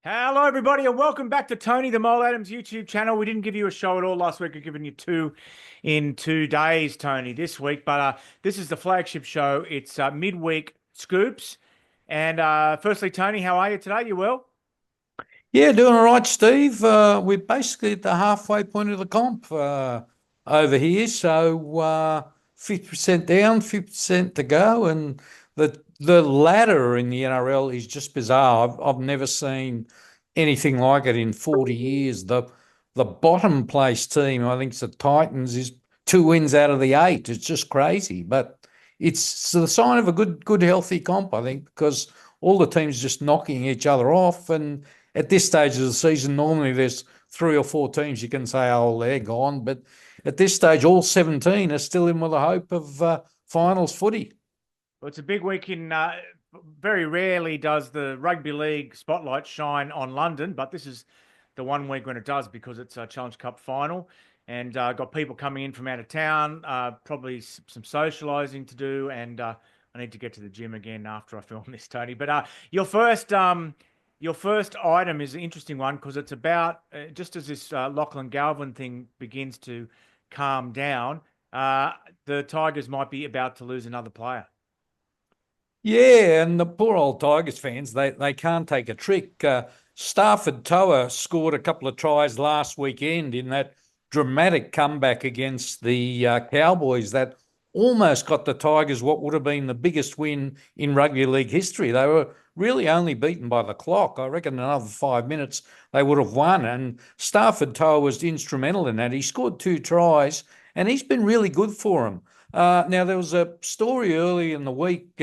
Hello, everybody, and welcome back to Tony the Mole Adams YouTube channel. We didn't give you a show at all last week. We've given you two in 2 days, Tony, this week. But this is the flagship show. It's Midweek Scoops. And firstly, Tony, how are you today? You well? Yeah, doing all right, Steve. We're basically at the halfway point of the comp over here. So 50% down, 50% to go. And the ladder in the NRL is just bizarre. I've never seen anything like it in 40 years. The bottom place team, I think it's the Titans, is 2 wins out of the 8. It's just crazy. But it's the sign of a good healthy comp, I think, because all the teams just knocking each other off. And at this stage of the season, normally there's 3 or 4 teams you can say, oh, they're gone. But at this stage, all 17 are still in with the hope of finals footy. Well, it's a big week in. Very rarely does the rugby league spotlight shine on London, but this is the one week when it does because it's a Challenge Cup final, and got people coming in from out of town. Probably some socialising to do, and I need to get to the gym again after I film this, Tony. But your first item is an interesting one because it's about just as this Lachlan Galvin thing begins to calm down, the Tigers might be about to lose another player. Yeah, and the poor old Tigers fans, they can't take a trick. Stafford Toa scored a couple of tries last weekend in that dramatic comeback against the Cowboys that almost got the Tigers what would have been the biggest win in rugby league history. They were really only beaten by the clock. I reckon another 5 minutes they would have won. And Stafford Toa was instrumental in that. He scored 2 tries and he's been really good for them. Now, there was a story early in the week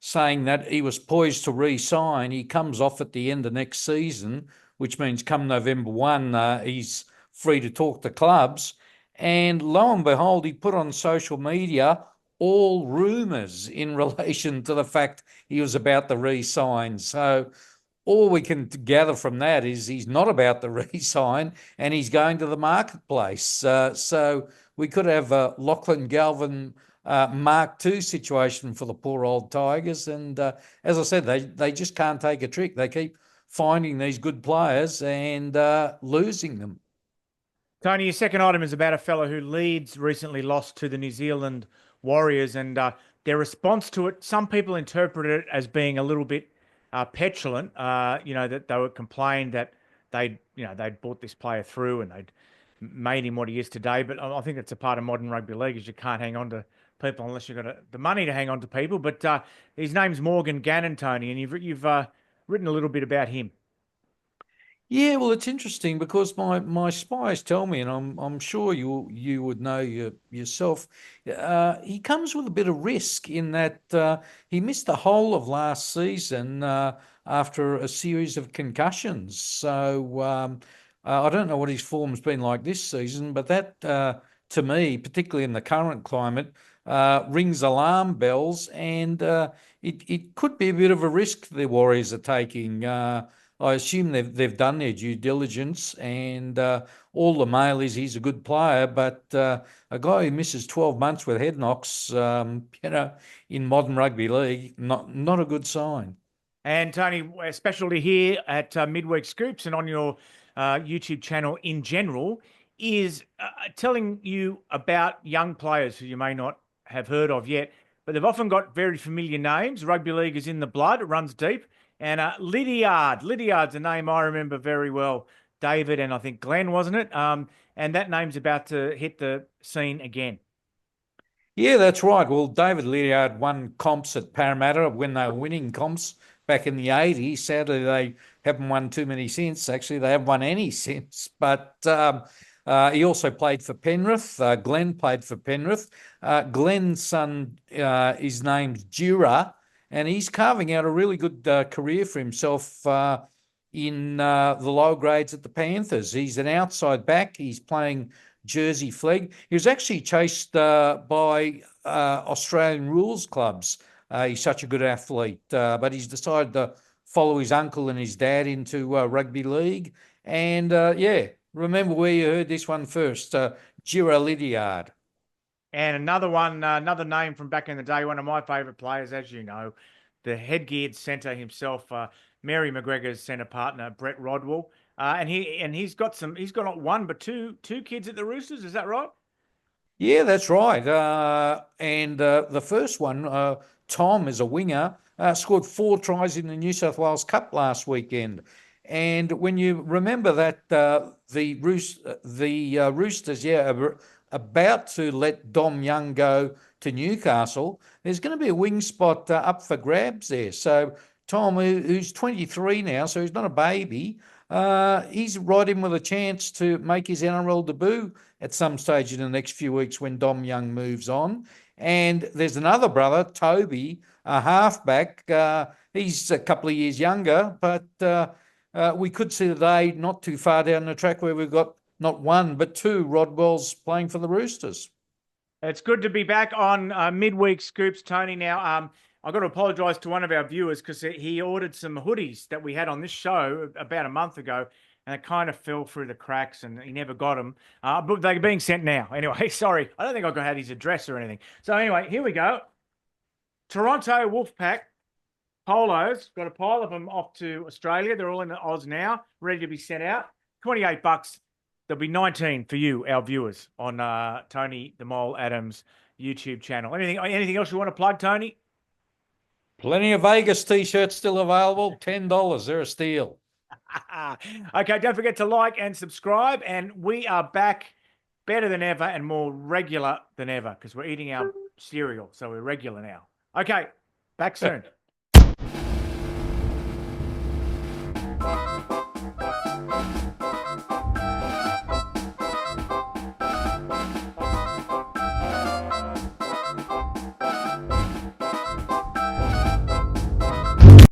saying that he was poised to re-sign. He comes off at the end of next season, which means come November 1, he's free to talk to clubs. And lo and behold, he put on social media all rumours in relation to the fact he was about to re-sign. So all we can gather from that is he's not about to re-sign and he's going to the marketplace. So we could have a Lachlan Galvin Mark II situation for the poor old Tigers. And as I said, they just can't take a trick. They keep finding these good players and losing them. Tony, your second item is about a fellow who Leeds recently lost to the New Zealand Warriors, and their response to it. Some people interpreted it as being a little bit petulant. That they were complained that they'd brought this player through and they'd made him what he is today. But I think it's a part of modern rugby league is you can't hang on to people unless you've got the money to hang on to people. But his name's Morgan Gannon, Tony, and you've written a little bit about him. Yeah, well, it's interesting because my spies tell me, and I'm sure you would know yourself. He comes with a bit of risk in that he missed the whole of last season after a series of concussions. So I don't know what his form's been like this season, but that to me, particularly in the current climate, rings alarm bells, and it could be a bit of a risk the Warriors are taking. I assume they've done their due diligence, and all the mail is he's a good player, but a guy who misses 12 months with head knocks, in modern rugby league, not a good sign. And Tony, a specialty here at Midweek Scoops and on your YouTube channel in general is telling you about young players who you may not have heard of yet, but they've often got very familiar names. Rugby league is in the blood; it runs deep. And Lydiard's a name I remember very well. David and I think Glenn, wasn't it? And that name's about to hit the scene again. Yeah, that's right. Well, David Leard won comps at Parramatta when they were winning comps back in the 80s. Sadly, they haven't won too many since. Actually, they haven't won any since. But he also played for Penrith. Glenn played for Penrith. Glenn's son is named Jura, and he's carving out a really good career for himself in the lower grades at the Panthers. He's an outside back. He's playing Jersey flag. He was actually chased by Australian rules clubs. He's such a good athlete, but he's decided to follow his uncle and his dad into rugby league. And yeah, remember where you heard this one first, Gira Lydiard. And another one, another name from back in the day, one of my favourite players, as you know, the headgeared centre himself, Mary McGregor's centre partner, Brett Rodwell. And he's got not one but two kids at the Roosters. Is that right? Yeah, that's right. And the first one, Tom, is a winger, scored 4 tries in the New South Wales Cup last weekend. And when you remember that the Roosters, are about to let Dom Young go to Newcastle, there's going to be a wing spot up for grabs there. So Tom, who's 23 now, so he's not a baby, he's right in with a chance to make his NRL debut at some stage in the next few weeks when Dom Young moves on. And there's another brother, Toby, a halfback. He's a couple of years younger, but we could see today, not too far down the track, where we've got not one but 2 Rodwells playing for the Roosters. It's good to be back on Midweek Scoops, Tony. Now, I've got to apologise to one of our viewers because he ordered some hoodies that we had on this show about a month ago, and it kind of fell through the cracks, and he never got them. But they're being sent now. Anyway, sorry. I don't think I had his address or anything. So anyway, here we go. Toronto Wolfpack polos. Got a pile of them off to Australia. They're all in the Oz now, ready to be sent out. $28. There'll be 19 for you, our viewers, on Tony the Mole Adams YouTube channel. Anything else you want to plug, Tony? Plenty of Vegas t-shirts still available. $10. They're a steal. Okay, don't forget to like and subscribe. And we are back better than ever and more regular than ever because we're eating our cereal. So we're regular now. Okay, back soon.